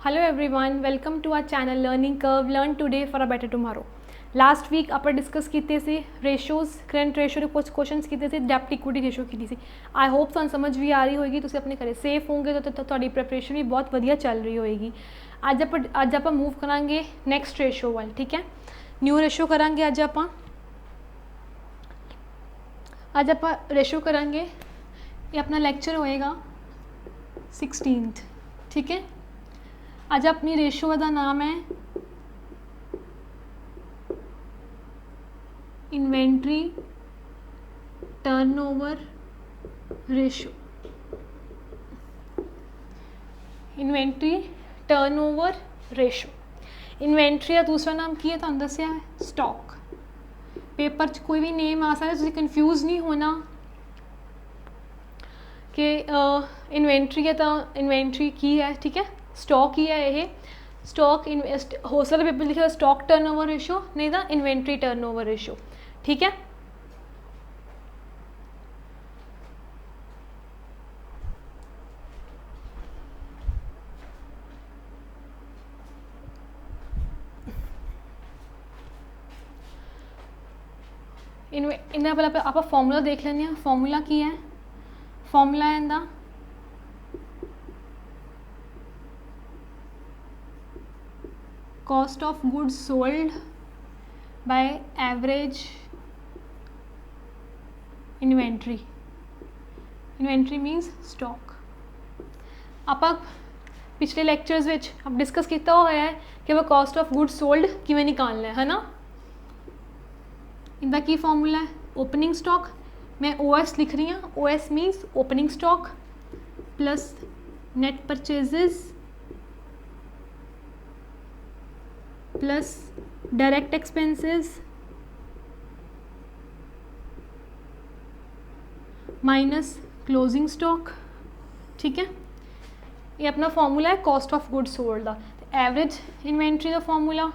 Hello everyone, welcome to our channel Learning Curve. Learn today for a better tomorrow. Last week ਆਪਾਂ discuss ਕੀਤੇ ਸੀ ਰੇਸ਼ੋਜ਼, current ratio ਦੇ ਕੁਝ questions ਕੀਤੇ ਸੀ, ਡੈਪਟ equity ratio ਕੀਤੀ ਸੀ। I hope ਤੁਹਾਨੂੰ ਸਮਝ ਵੀ ਆ ਰਹੀ ਹੋਏਗੀ, ਤੁਸੀਂ ਆਪਣੇ ਘਰੇ ਸੇਫ ਹੋਵੋਗੇ ਤਾਂ ਤੁਹਾਡੀ ਪ੍ਰੈਪਰੇਸ਼ਨ ਵੀ ਬਹੁਤ ਵਧੀਆ ਚੱਲ ਰਹੀ ਹੋਏਗੀ। ਅੱਜ ਆਪਾਂ ਮੂਵ ਕਰਾਂਗੇ ਨੈਕਸਟ ਰੇਸ਼ੋ ਵੱਲ, ਠੀਕ ਹੈ। ਨਿਊ ਰੇਸ਼ੋ ਕਰਾਂਗੇ ਅੱਜ ਆਪਾਂ ਰੇਸ਼ੋ ਕਰਾਂਗੇ। ਇਹ ਆਪਣਾ ਲੈਕਚਰ ਹੋਏਗਾ 16th, ठीक है। ਅੱਜ ਆਪਣੀ ਰੇਸ਼ੋ ਦਾ ਨਾਮ ਹੈ inventory turnover ratio. Inventory turnover ratio, inventory का दूसरा नाम की है तुहानू दस्सिया है स्टॉक। पेपर च कोई भी नेम आ सकता, तुसीं कन्फ्यूज़ नहीं होना कि इन्वेंट्री है तो इन्वेंट्री की है, ठीक है। स्टॉक ही है ये स्टॉक हो सकता पेपर लिखा स्टॉक टर्नओवर रेशो, नहीं तो इन्वेंट्री टर्नओवर रेशो, ठीक है। इन्हें पहले आप फॉर्मूला देख लेने। फॉर्मूला की है, फॉर्मूला है इनका cost of goods sold by average inventory. Inventory मीनस stock. आप पिछले लैक्चर्स विच आप डिस्कस किया हुआ है कि वह कॉस्ट ऑफ गुड्स सोल्ड किवें निकालना है ना। इनका की फॉर्मूला है ओपनिंग स्टॉक। मैं OS लिख रही हूँ, OS मीनस opening stock plus net purchases plus direct expenses minus closing stock, ठीक है। ये अपना फॉर्मूला है कॉस्ट ऑफ गुड्स सोल्ड का। एवरेज इन्वेंट्री का फॉर्मूला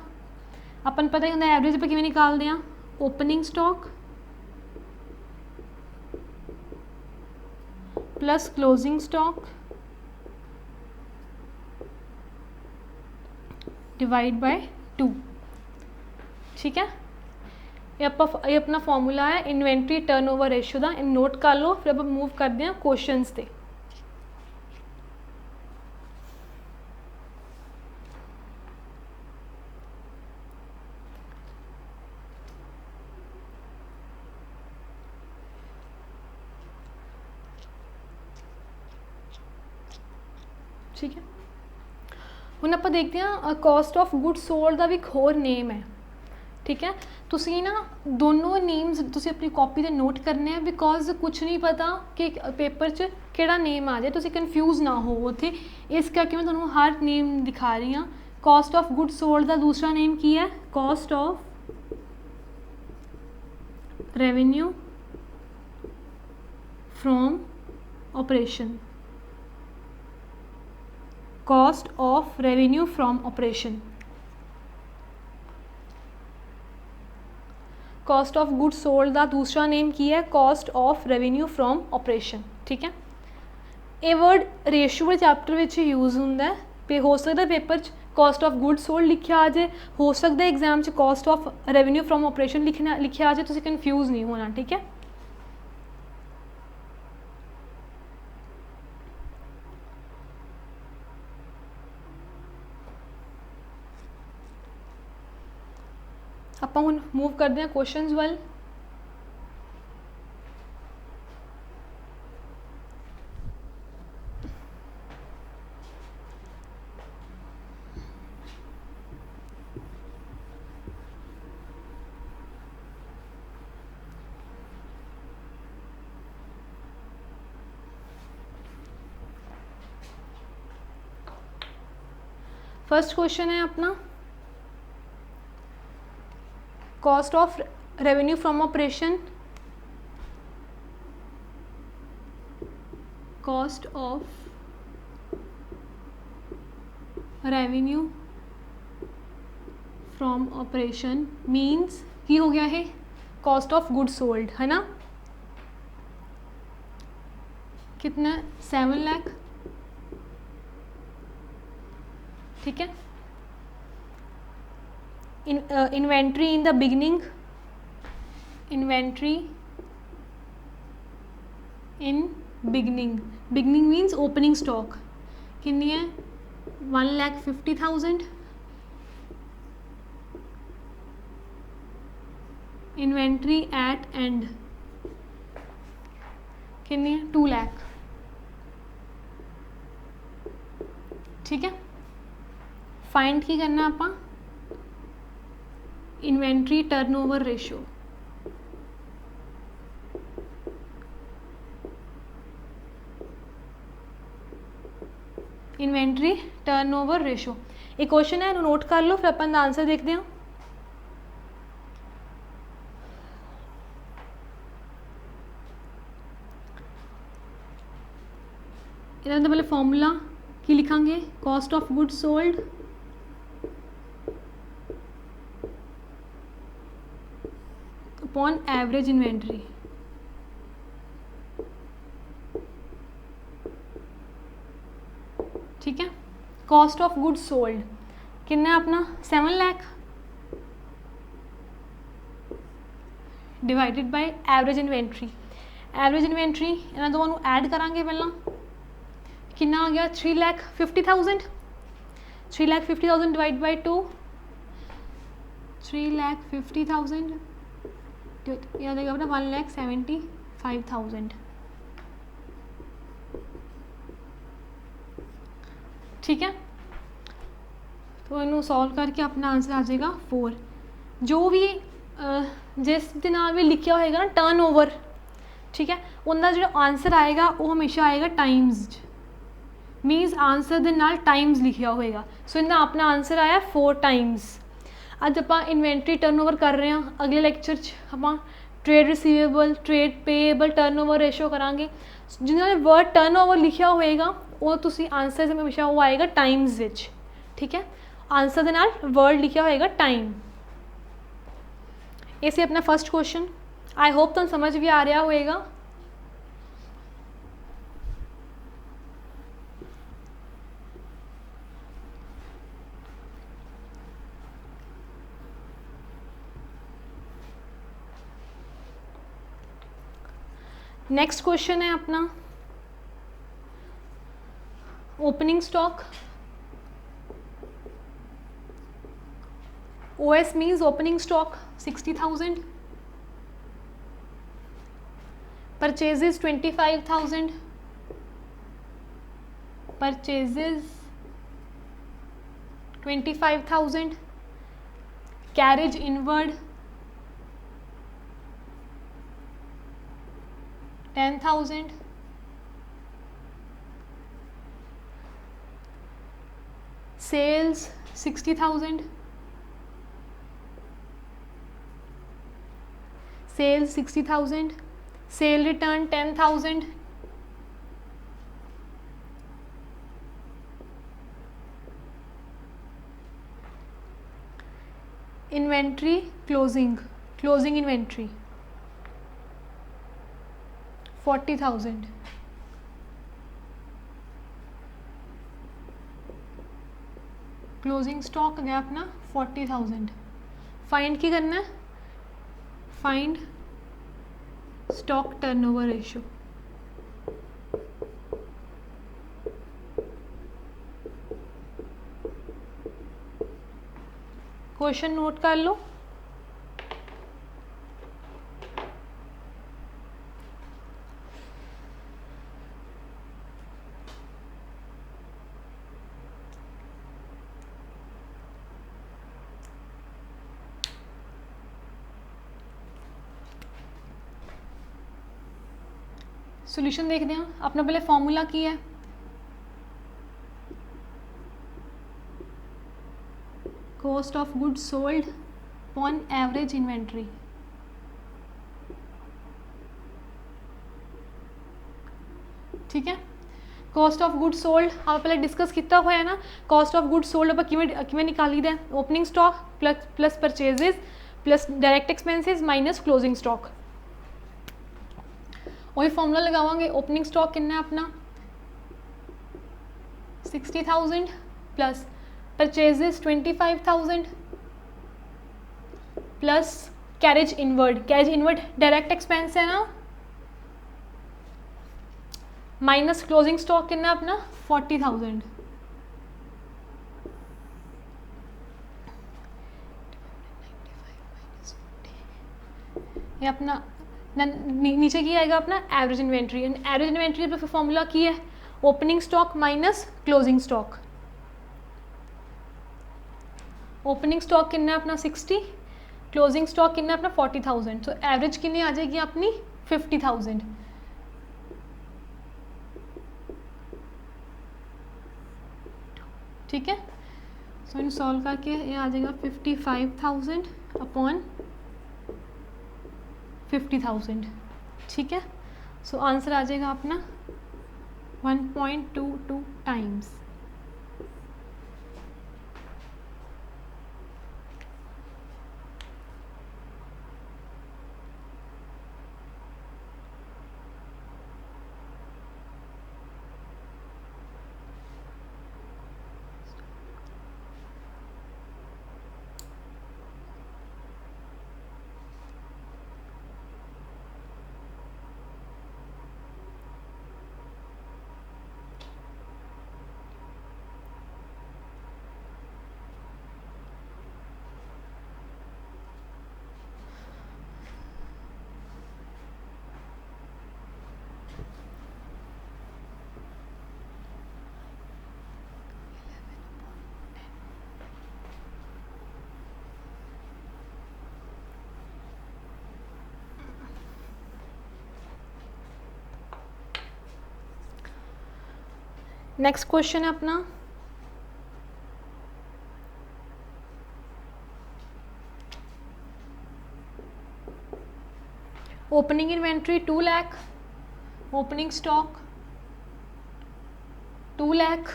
अपन पता ही होंगे, एवरेज आप किवें निकालते हैं, opening stock plus closing stock divide by 2, ठीक है। ये अपना फॉर्मूला है इन्वेंट्री टर्नओवर रेशो का। इन नोट कर लो, फिर आप मूव करते हैं क्वेश्चंस पे। ठीक है, हुण आपां देखते हैं कॉस्ट ऑफ गुड्स सोल्ड का भी एक होर नेम है, ठीक है। तुसी ना दोनों नेम्स तुसी अपनी कॉपी से नोट करने हैं, बिकॉज कुछ नहीं पता कि पेपर च केड़ा नेम आ जाए, तुसी कन्फ्यूज़ ना हो उत्थे। इस करके मैं तुहानूं हर नेम दिखा रही हाँ। कॉस्ट ऑफ गुड्स सोल्ड का दूसरा नेम की है cost of revenue from operation. Cost of revenue from operation. Cost of goods sold का दूसरा नेम की है cost of revenue from operation, ठीक है। ये वर्ड रेशो वाले चैप्टर में यूज़ होंदा है, पे हो सकता है paper cost of goods sold लिखा आ जाए, हो सकता है exam cost of revenue from operation लिखा आ जाए, तुसीं कन्फ्यूज़ नहीं होना, ठीक है। ਆਪਾਂ ਹੁਣ मूव करते हैं क्वेश्चंस वाल। फर्स्ट क्वेश्चन है अपना cost of revenue from operation. Cost of revenue from operation means की हो गया है कॉस्ट ऑफ गुड्स सोल्ड, है ना। कितना 7 लाख, ठीक है। Inventory in the beginning, inventory in beginning, beginning means opening stock कितनी है 1,50,000। इन्वेंट्री एट एंड कितनी है 2 लाख। ठीक है, फाइंड की करना ਆਪਾਂ inventory turnover ratio. Inventory turnover ratio एक क्वेश्चन है, नोट कर लो, फिर अपन आंसर देखते हैं। इन्होंने तो पहले फॉर्मूला की लिखांगे, cost of good sold upon average inventory. ठीक है, कॉस्ट ऑफ गुड सोल्ड कितना अपना 7 lakh divided by average inventory. Average inventory इन्होंने दोनों ऐड करांगे पहला, कितना आ गया 3,50,000। 3,50,000 डिवाइड बाय 2, 3,50,000 यह देगा अपना 1,75,000। ठीक है, तो इन्हों सॉल्व करके अपना आंसर आ जाएगा 4। जो भी जिस दे नाल भी लिखा होएगा ना टर्नओवर, ठीक है, उनका जो आंसर आएगा वो हमेशा आएगा टाइम्स, मीनस आंसर दे नाल टाइम्स लिखा होएगा। सो इनका अपना आंसर आया 4 टाइम्स। अज आप इन्वेंट्री टर्नओवर कर रहे हैं, अगले लेक्चर आप trade receivable, trade payable, turnover ratio करांगे। जिन्होंने वर्ड टर्नओवर लिखा होएगा वो तुसी आंसर से हमेशा वो आएगा टाइम्स विच। ठीक है, आंसर दे नाल वर्ड लिखा होएगा टाइम। ऐसे अपना फर्स्ट क्वेश्चन, आई होप तुम समझ भी आ रहा होएगा। नेक्स्ट क्वेश्चन है अपना opening stock. OS means opening stock 60,000, purchases 25,000, purchases 25,000, carriage inward 10,000, sales 60,000, sales 60,000, sale return 10,000, inventory closing inventory 40,000, closing stock गया अपना 40,000। फाइंड की करना है, find stock turnover ratio. Question note कर लो। सॉल्यूशन देखते हैं। अपना पहले फॉर्मूला की है, cost of goods sold upon average inventory. ठीक है, कॉस्ट ऑफ गुड्स सोल्ड आप पहले डिस्कस किया हुआ है ना। कॉस्ट ऑफ गुड्स सोल्ड आप किवें निकाली दा, opening stock plus purchases plus direct expenses minus closing stock. वही फॉर्मूला लगावांगे। ओपनिंग स्टॉक कितना है अपना 60,000 plus purchases 25,000 plus carriage inward direct expense है ना, माइनस क्लोजिंग स्टॉक कितना अपना 40,000। ये अपना नीचे की आएगा अपना एवरेज इन्वेंट्री। एवरेज इन्वेंट्री पर फॉर्मूला की है opening stock minus closing stock. Opening stock कितना है अपना 60, क्लोजिंग स्टॉक कितना है अपना 40,000, तो एवरेज कितनी आ जाएगी अपनी 50,000। ठीक है, सो इन सॉल्व करके ये आ जाएगा 55,000 अपॉन 50,000। ठीक है, सो आंसर आ जाएगा अपना 1.22 टाइम्स। नेक्स्ट क्वेश्चन है अपना opening inventory 2 lakh, opening stock 2 lakh,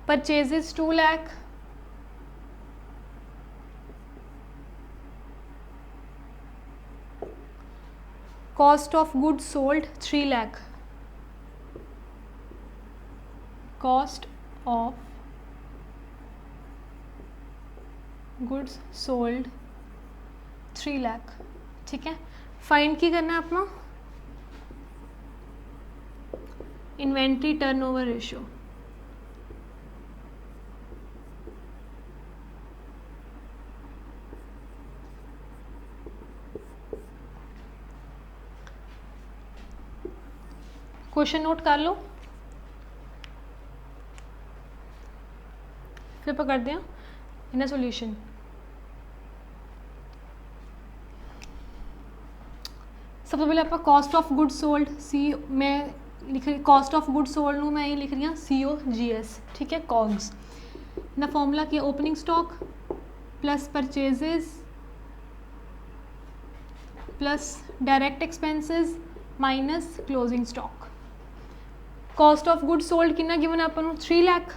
purchases 2 lakh, cost of goods sold 3 lakh, cost of goods sold 3 lakh. ठीक है, फाइंड की करना है अपना inventory turnover ratio. Question note कर लो, फिर पकड़ दें इन सॉल्यूशन। सबसे पहले आपका कॉस्ट ऑफ गुड्स सोल्ड सी मैं लिख रही, कॉस्ट ऑफ गुड्स सोल्ड हूँ मैं ये लिख रही हूँ COGS। ठीक है, कॉग्स ना फॉर्मूला किया opening stock plus purchases plus direct expenses minus closing stock. Cost of goods sold कितना गिवन है अपन 3 lakh,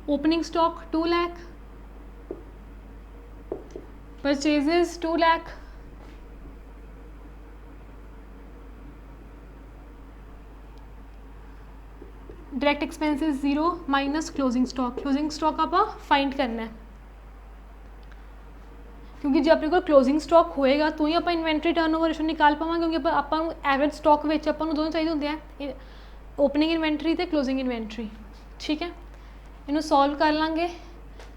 opening stock 2 lakh, purchases 2 lakh, direct expenses 0 minus closing stock. Closing stock आप फाइंड करना है, क्योंकि जब अपने को क्लोजिंग स्टॉक होएगा तो ही आप इन्वेंट्री टर्नओवर रेशियो निकाल पावांगे, क्योंकि अपन एवरेज स्टॉक विच अपन दोनों चाहिए होंगे हैं, ओपनिंग इन्वेंट्री ते क्लोजिंग इन्वेंट्री। ठीक है, इन्हों सॉल्व कर लांगे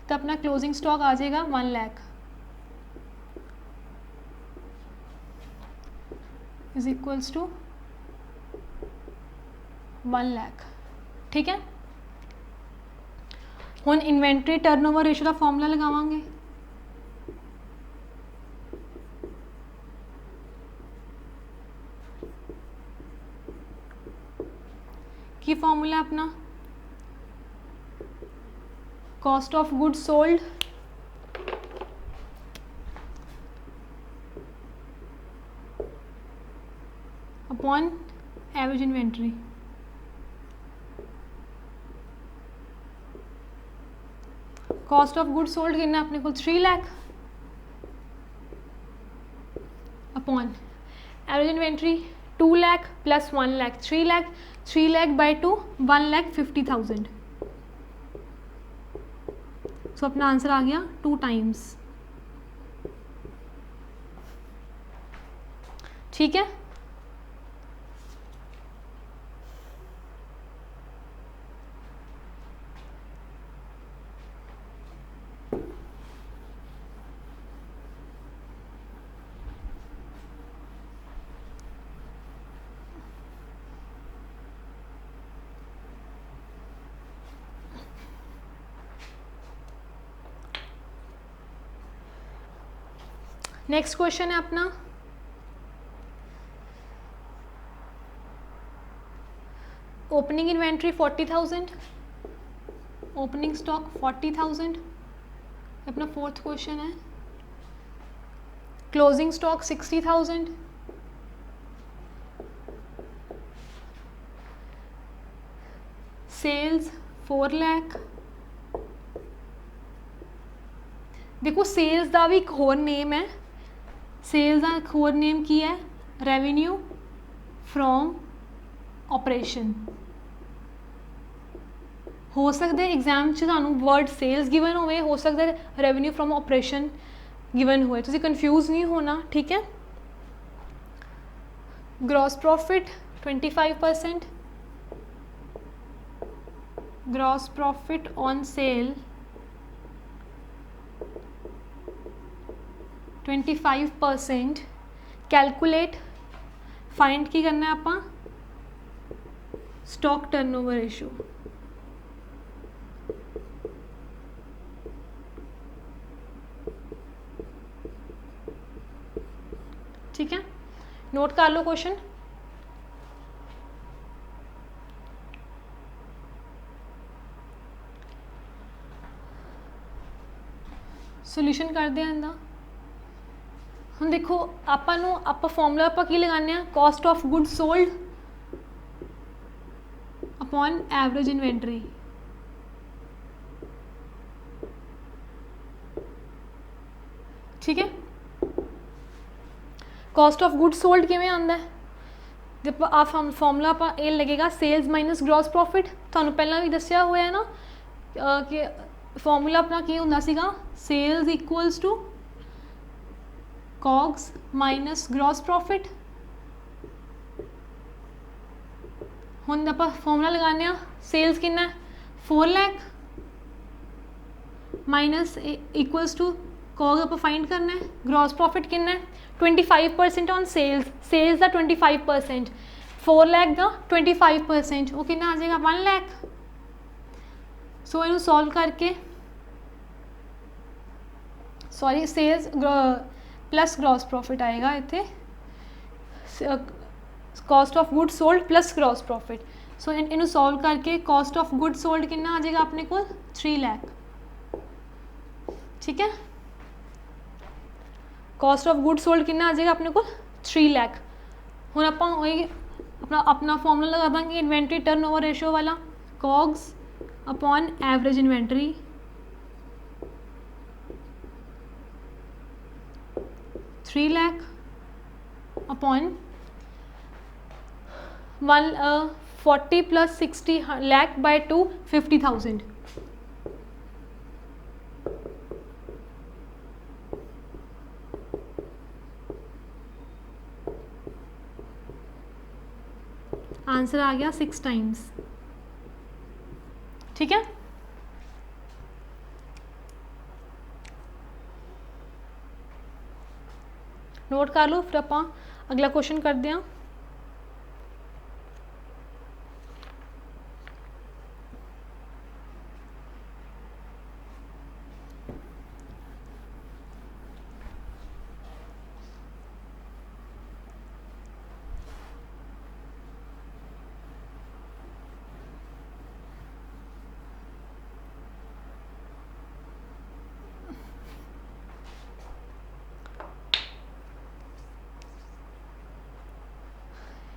तो अपना क्लोजिंग स्टॉक आ जाएगा 1 lakh is equals to 1 lakh. ठीक है, हुण इन्वेंट्री टर्नओवर रेशियो का फॉर्मूला लगावांगे। की फॉर्मूला अपना cost of goods sold upon average inventory. Cost of goods sold कितना अपने को 3 lakh upon average inventory 2 lakh plus 1 lakh 3 lakh, 3 lakh by 2 1,50,000। So अपना आंसर आ गया 2 टाइम्स। ठीक है, नेक्स्ट क्वेश्चन है अपना ओपनिंग इन्वेंट्री 40,000, ओपनिंग स्टॉक 40,000, अपना फोर्थ क्वेश्चन है। Closing stock 60,000, sales 4 lakh. देखो सेल्स का भी एक होर नेम है, सेल्स का एक होर नेम की है, रेवेन्यू फ्रॉम ऑपरेशन। हो सकता है एग्जाम च तुहानू वर्ड सेल्स गिवन हो सकता है रेवेन्यू फ्रॉम ऑपरेशन गिवन होए, तुसीं कन्फ्यूज नहीं होना। ठीक है, gross profit 25%, gross profit on sale 25%। Calculate find की करना है आपां स्टॉक टर्नओवर रेशो। ठीक है, नोट कर लो क्वेश्चन। सोल्यूशन कर दें इंदा। हम देखो आपां नू आपां फॉर्मूला आपां की लगाने हैं, cost of good sold upon average inventory. ठीक है, कॉस्ट ऑफ गुड सोल्ड किवें आंदा है, जब आप फॉर्मूला आप ये लगेगा सेल्स माइनस ग्रॉस प्रॉफिट। तुहानू पहला भी दसिया हुआ है ना कि फॉर्मूला अपना की हुंदा सीगा, sales equals to COGS minus gross profit. हुण आप फॉर्मूला लगाने आ, सेल्स कितना है 4 lakh minus equals to COG आप फाइंड करना है, ग्रॉस प्रॉफिट कितना है 25% ऑन सेल्स, सेल्स का 25%, 4 लाख का 25%, वो कितना आ जाएगा 1 लाख। सो इनू सॉल्व करके sorry sales plus gross profit आएगा इत्थे, cost of good sold plus gross profit. So इनू सॉल्व करके कॉस्ट ऑफ गुड सोल्ड कितना आ जाएगा अपने को 3 लाख। ठीक है, कॉस्ट ऑफ गुड सोल्ड कितना आ जाएगा अपने को 3 लाख। हुण आपां वही अपना फॉर्मूला लगा देंगे इन्वेंट्री टर्नओवर रेशो वाला, COGS upon average inventory. Three lakh upon 40 plus 60 lakh by 2 50,000। Answer आ गया 6 टाइम्स। ठीक है, नोट कर लो, फिर आप अगला क्वेश्चन करते हैं।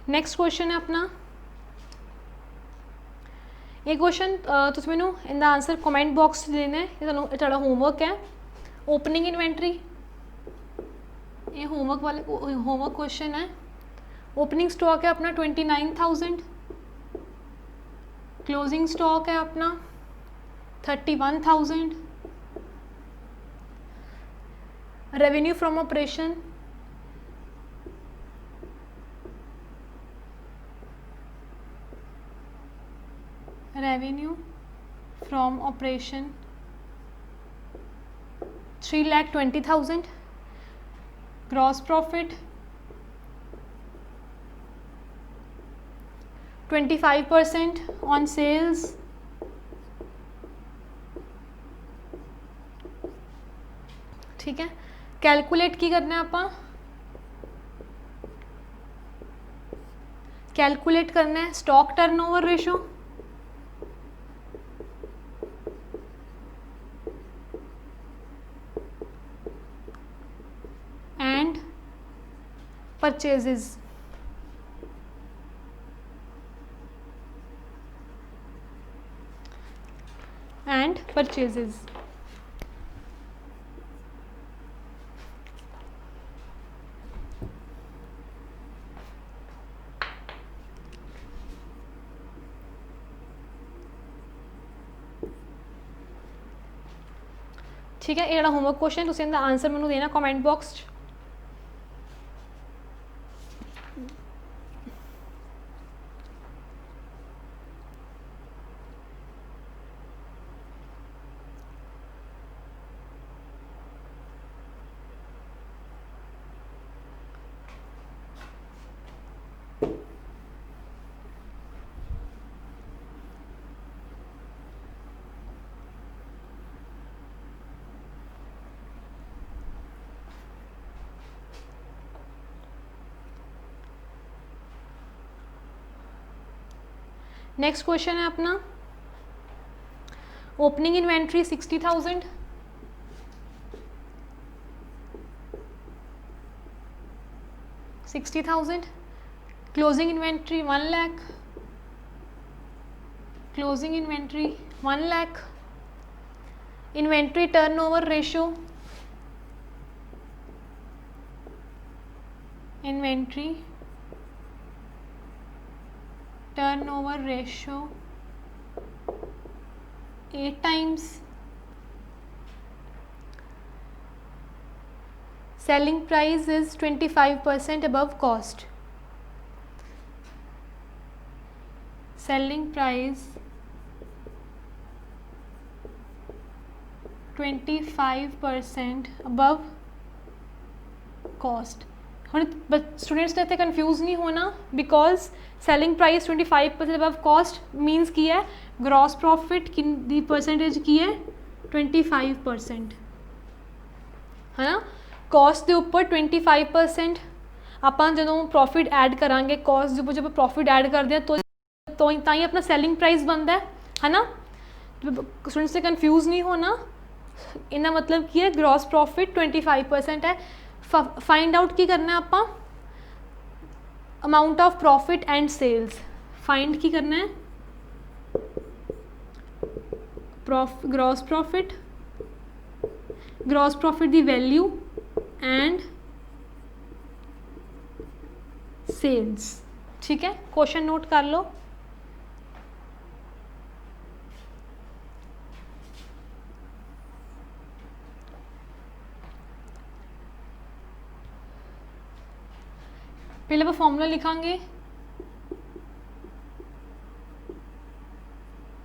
नेक्स्ट क्वेश्चन है अपना, ये क्वेश्चन तुम मैनू इनका आंसर कमेंट बॉक्स देना है, ये तुहाडा होमवर्क है। ओपनिंग इन्वेंट्री, ये होमवर्क वाले होमवर्क क्वेश्चन है। ओपनिंग स्टॉक है अपना 29,000, क्लोजिंग स्टॉक है अपना 31,000, revenue from operation, revenue from operation 3,20,000, gross profit 25% on sales, ठीक है। कैलकुलेट की करना है ਆਪਾਂ, कैलकुलेट करना है stock turnover ratio, and purchases, and purchases. ठीक है, ये ਜਿਹੜਾ ਹੋਮਵਰਕ क्वेश्चन ਤੁਸੀਂ ਇਹਦਾ ਆਨਸਰ ਮੈਨੂੰ ਦੇਣਾ ਕਮੈਂਟ ਬਾਕਸ 'ਚ। नेक्स्ट क्वेश्चन है अपना opening inventory 60,000, closing inventory 1 lakh, closing inventory 1 lakh, inventory turnover ratio, inventory turnover ratio 8 times, selling price is 25% above cost, selling price 25% above cost। ਹੁਣ स्टूडेंट्स ने इतने कन्फ्यूज नहीं होना, because selling price 25% above cost मीनस की है gross profit की percentage की है 25%, है ना। कॉस्ट के उपर 25% ਆਪਾਂ ਜਦੋਂ प्रॉफिट ऐड करांगे, कॉस्ट के उपर जब प्रॉफिट ऐड करते हैं तो ही अपना सैलिंग प्राइस बनता है ना। स्टूडेंट्स ने कन्फ्यूज नहीं होना, इनका मतलब की है ग्रॉस प्रॉफिट 25% है। फाइंड आउट की करना है आपा amount of profit and sales, find की करना है gross profit the value and sales, ठीक है। क्वेश्चन नोट कर लो। पहले वो फॉर्मूला लिखांगे,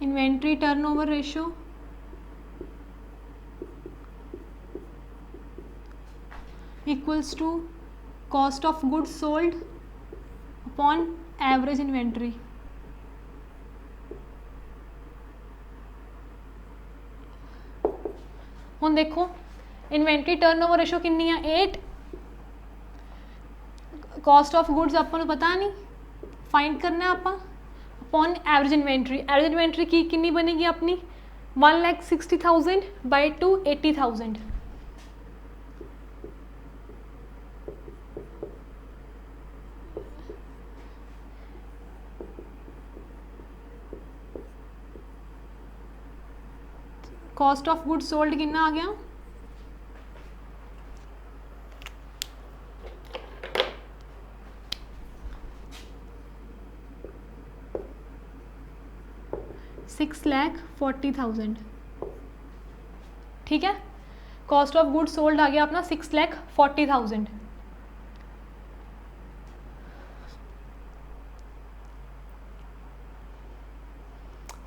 inventory turnover ratio equals to cost of goods sold upon average inventory. हुण देखो इन्वेंट्री टर्नओवर रेशो कितनी है 8, कॉस्ट ऑफ गुड्स अपन पता नहीं, फाइंड करना है आप अपॉन एवरेज इन्वेंट्री की कितनी बनेगी अपनी 1,60,000 by 2 80,000। Cost of goods sold कितना आ गया 6,40,000, ठीक है। कॉस्ट ऑफ गुड सोल्ड आ गया अपना 6,40,000।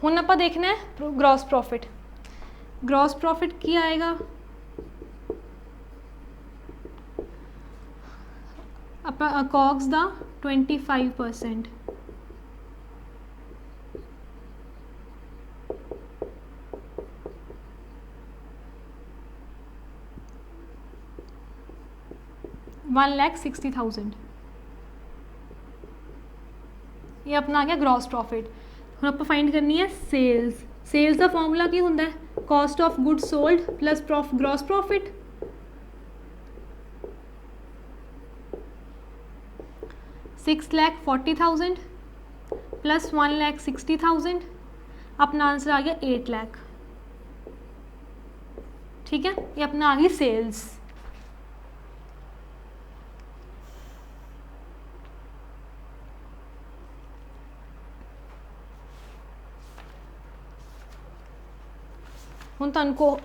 हुण आपां देखना है ग्रॉस प्रॉफिट। ग्रॉस प्रॉफिट की आएगा ਆਪਾਂ कॉग्स ਦਾ 25%। $1,60,000 ये अपना आ गया ग्रॉस प्रॉफिट। हम आप फाइंड करनी है सेल्स। सेल्स का फॉर्मूला की होंगे cost of good sold plus gross profit. $6,40,000 plus 1,60,000, अपना आंसर आ गया 8 लाख। ठीक है, ये अपना आ गई सेल्स। ਹੁਣ ਤੁਹਾਨੂੰ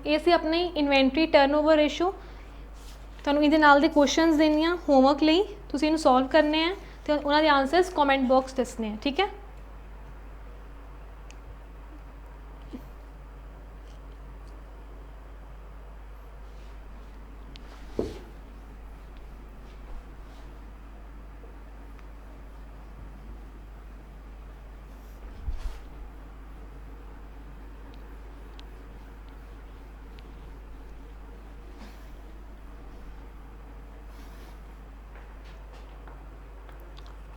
ਇਹ ਸੀ ਆਪਣੀ ਇਨਵੈਂਟਰੀ ਟਰਨਓਵਰ ਰੇਸ਼ੋ। ਤੁਹਾਨੂੰ ਇਹਦੇ ਨਾਲ ਦੇ ਕੁਐਸਚਨਸ ਦੇਣੀਆਂ ਹੋਮਵਰਕ ਲਈ, ਤੁਸੀਂ ਇਹਨੂੰ ਸੋਲਵ ਕਰਨੇ ਆ ਤੇ ਉਹਨਾਂ ਦੇ ਆਨਸਰਸ ਕਮੈਂਟ ਬਾਕਸ ਦੱਸਣੇ ਆ। ਠੀਕ ਹੈ,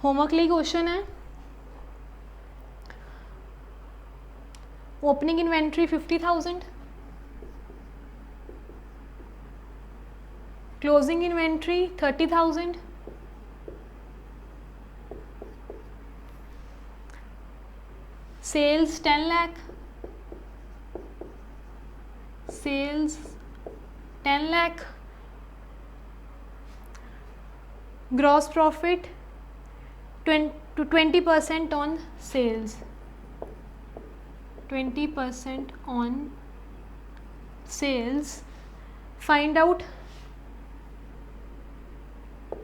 होमवर्क लिए क्वेश्चन है opening inventory 50,000, closing inventory 30,000, sales 10 lakh, sales 10 lakh, gross profit 20% on sales, 20% on sales. Find out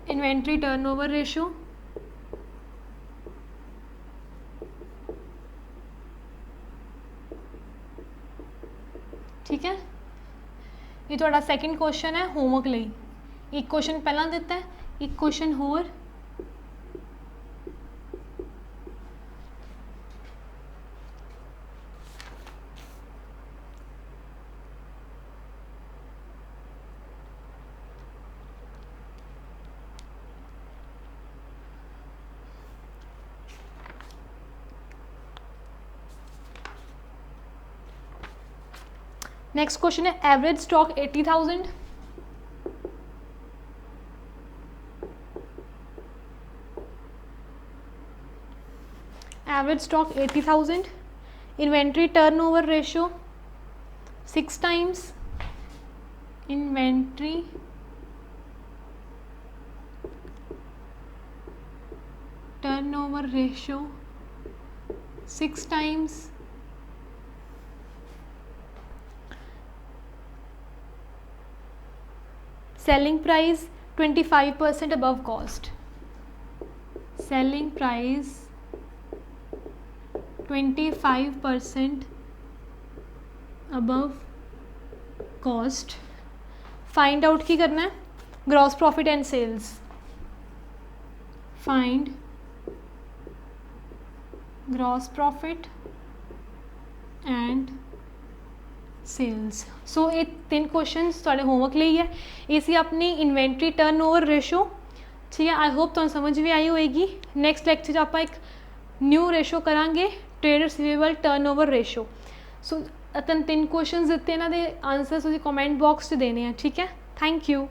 inventory turnover ratio, ठीक है। ये थोड़ा सेकंड क्वेश्चन है होमवर्क ਲਈ। एक क्वेश्चन पहला दिता है, एक क्वेश्चन होर। नेक्स्ट क्वेश्चन है average stock 80,000, average stock 80,000, inventory turnover ratio 6 times, inventory turnover ratio 6 times, selling price 25% above cost, selling price 25% above cost। Find out की करना है gross profit and sales. Find gross profit and sales. So ये 3 questions तुहाडे homework ਲਈ है। ये सी अपनी inventory turnover ratio. ठीक है, आई होप तुहानूं समझ भी आई होएगी। नैक्सट लैक्चर आप एक न्यू रेशो करांगे, ट्रेड रिसीवेबल टर्नओवर रेशो। सो 3 क्वेश्चनस दिते, इन्हां दे आंसर्स तुसीं कमेंट बॉक्स 'ਚ देने हैं। ठीक है, थैंक यू।